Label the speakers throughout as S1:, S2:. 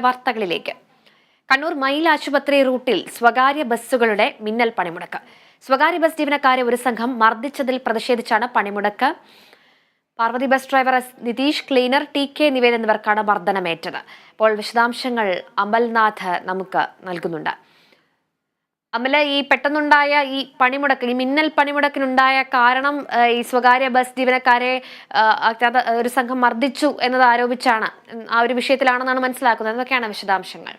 S1: വാർത്തകളിലേക്ക്. കണ്ണൂർ മയിൽ ആശുപത്രി റൂട്ടിൽ സ്വകാര്യ ബസ്സുകളുടെ മിന്നൽ പണിമുടക്ക്. സ്വകാര്യ ബസ് ജീവനക്കാരെ ഒരു സംഘം മർദ്ദിച്ചതിൽ പ്രതിഷേധിച്ചാണ് പണിമുടക്ക്. Parvathy bus driver Nitheesh, cleaner TK Nived എന്നിവർക്കാണ് മർദ്ദനമേറ്റത്. ഇപ്പോൾ വിശദാംശങ്ങൾ അമൽനാഥ് നമുക്ക് നൽകുന്നുണ്ട്. അമല, ഈ പെട്ടെന്നുണ്ടായ ഈ പണിമുടക്ക്, ഈ മിന്നൽ പണിമുടക്കിനുണ്ടായ കാരണം ഈ സ്വകാര്യ ബസ് ജീവനക്കാരെ ഒരു സംഘം മർദ്ദിച്ചു എന്നത് ആരോപിച്ചാണ്, ആ ഒരു വിഷയത്തിലാണെന്നാണ് മനസ്സിലാക്കുന്നത്. എന്തൊക്കെയാണ് വിശദാംശങ്ങൾ?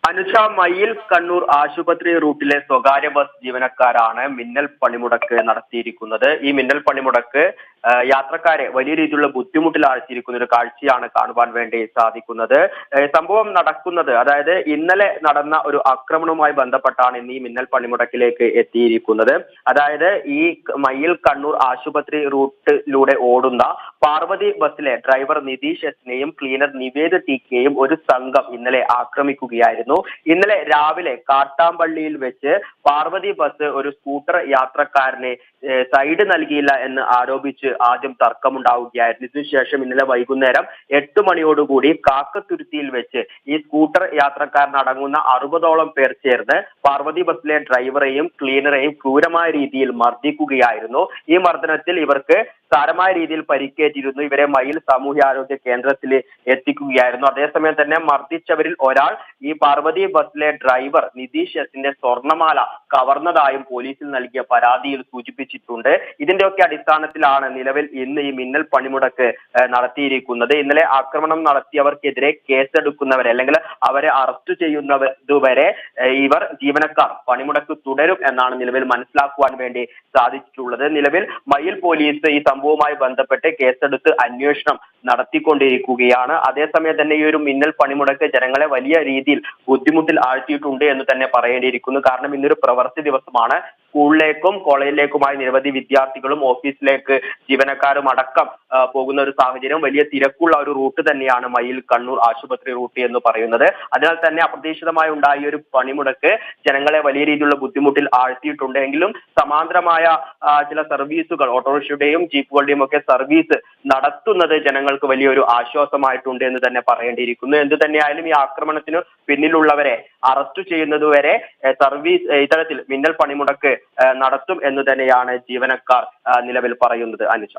S2: അനുഷ, മയിൽ കണ്ണൂർ ആശുപത്രി റൂട്ടിലെ സ്വകാര്യ ബസ് ജീവനക്കാരാണ് മിന്നൽ പണിമുടക്ക് നടത്തിയിരിക്കുന്നത്. ഈ മിന്നൽ പണിമുടക്ക് യാത്രക്കാരെ വലിയ രീതിയിലുള്ള ബുദ്ധിമുട്ടിലാഴ്ത്തിയിരിക്കുന്ന ഒരു കാഴ്ചയാണ് കാണുവാൻ വേണ്ടി സാധിക്കുന്നത്. സംഭവം നടക്കുന്നത്, അതായത് ഇന്നലെ നടന്ന ഒരു ആക്രമണവുമായി ബന്ധപ്പെട്ടാണ് ഇന്ന് ഈ മിന്നൽ പണിമുടക്കിലേക്ക് എത്തിയിരിക്കുന്നത്. അതായത് ഈ മയിൽ കണ്ണൂർ ആശുപത്രി റൂട്ടിലൂടെ ഓടുന്ന പാർവതി ബസ്സിലെ ഡ്രൈവർ നിതീഷ് എസിനെയും ക്ലീനർ നിവേദ് TKയും ഒരു സംഘം ഇന്നലെ ആക്രമിക്കുകയായിരുന്നു. ഇന്നലെ രാവിലെ കാട്ടാമ്പള്ളിയിൽ വെച്ച് പാർവതി ബസ് ഒരു സ്കൂട്ടർ യാത്രക്കാരനെ സൈഡ് നൽകിയില്ല എന്ന് ആരോപിച്ച് ആദ്യം തർക്കമുണ്ടാവുകയായിരുന്നു. ഇതിനുശേഷം ഇന്നലെ വൈകുന്നേരം 8 മണിയോടുകൂടി കാക്കത്തുരുത്തിയിൽ വെച്ച് ഈ സ്കൂട്ടർ യാത്രക്കാരനടങ്ങുന്ന 60ഓളം പേർ ചേർന്ന് പാർവതി ബസ്സിലെ ഡ്രൈവറെയും ക്ലീനറെയും ക്രൂരമായ രീതിയിൽ മർദ്ദിക്കുകയായിരുന്നു. ഈ മർദ്ദനത്തിൽ ഇവർക്ക് സാരമായ രീതിയിൽ പരിക്കേറ്റിരുന്നു. ഇവരെ മയിൽ സാമൂഹ്യാരോഗ്യ കേന്ദ്രത്തിൽ എത്തിക്കുകയായിരുന്നു. അതേസമയം തന്നെ മർദ്ദിച്ചവരിൽ ഒരാൾ ഈ പാർവതി ബസ്സിലെ ഡ്രൈവർ നിതീഷ് എസിന്റെ സ്വർണ്ണമാല കവർന്നതായും പോലീസിൽ നൽകിയ പരാതിയിൽ സൂചിപ്പിച്ചിട്ടുണ്ട്. ഇതിന്റെയൊക്കെ അടിസ്ഥാനത്തിലാണ് നിലവിൽ ഇന്ന് ഈ മിന്നൽ പണിമുടക്ക് നടത്തിയിരിക്കുന്നത്. ഇന്നലെ ആക്രമണം നടത്തിയവർക്കെതിരെ കേസെടുക്കുന്നവരെ അല്ലെങ്കിൽ അവരെ അറസ്റ്റ് ചെയ്യുന്നതുവരെ ഇവർ ജീവനക്കാർ പണിമുടക്ക് തുടരും എന്നാണ് നിലവിൽ മനസ്സിലാക്കുവാൻ വേണ്ടി സാധിച്ചിട്ടുള്ളത്. നിലവിൽ മയിൽ പോലീസ് ഈ സംഭവവുമായി ബന്ധപ്പെട്ട് കേസെടുത്ത് അന്വേഷണം നടത്തിക്കൊണ്ടിരിക്കുകയാണ്. അതേസമയം തന്നെ ഈ ഒരു മിന്നൽ പണിമുടക്ക് ജനങ്ങളെ വലിയ രീതിയിൽ ബുദ്ധിമുട്ടിൽ ആഴ്ത്തിയിട്ടുണ്ട് എന്ന് തന്നെ പറയേണ്ടിയിരിക്കുന്നു. കാരണം ഇന്നൊരു പ്രവൃത്തി ദിവസമാണ്. സ്കൂളിലേക്കും കോളേജിലേക്കുമായി നിരവധി വിദ്യാർത്ഥികളും ഓഫീസിലേക്ക് ജീവനക്കാരും അടക്കം പോകുന്ന ഒരു സാഹചര്യം, വലിയ തിരക്കുള്ള ഒരു റൂട്ട് തന്നെയാണ് മയിൽ കണ്ണൂർ ആശുപത്രി റൂട്ട് എന്ന് പറയുന്നത്. അതിനാൽ തന്നെ അപ്രതീക്ഷിതമായി ഉണ്ടായ ഒരു പണിമുടക്ക് ജനങ്ങളെ വലിയ രീതിയിലുള്ള ബുദ്ധിമുട്ടിൽ ആഴ്ത്തിയിട്ടുണ്ട്. എങ്കിലും സമാന്തരമായ ചില സർവീസുകൾ, ഓട്ടോറിക്ഷയുടെയും ജീപ്പുകളുടെയും ഒക്കെ സർവീസ് നടത്തുന്നത് ജനങ്ങൾക്ക് വലിയൊരു ആശ്വാസമായിട്ടുണ്ട് എന്ന് തന്നെ പറയേണ്ടിയിരിക്കുന്നു. എന്തു തന്നെയായാലും ഈ ആക്രമണത്തിന് പിന്നിലുള്ളവരെ അറസ്റ്റ് ചെയ്യുന്നതുവരെ സർവീസ് ഇത്തരത്തിൽ മിന്നൽ പണിമുടക്ക് നടത്തും എന്ന് തന്നെയാണ് ജീവനക്കാർ നിലവിൽ പറയുന്നത്. അനുജ,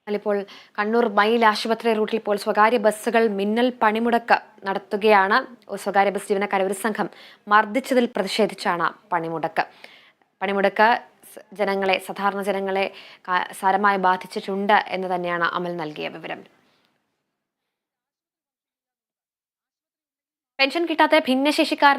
S1: ഇപ്പോൾ കണ്ണൂർ മയിൽ ആശുപത്രി റൂട്ടിൽ ഇപ്പോൾ സ്വകാര്യ ബസ്സുകൾ മിന്നൽ പണിമുടക്ക് നടത്തുകയാണ്. സ്വകാര്യ ബസ് ജീവനക്കാരെ ഒരു സംഘം മർദ്ദിച്ചതിൽ പ്രതിഷേധിച്ചാണ് പണിമുടക്ക് സാധാരണ ജനങ്ങളെ സാരമായി ബാധിച്ചിട്ടുണ്ട് എന്ന് തന്നെയാണ് അമൽ നൽകിയ വിവരം. പെൻഷൻ കിട്ടാത്ത ഭിന്നശേഷിക്കാരൻ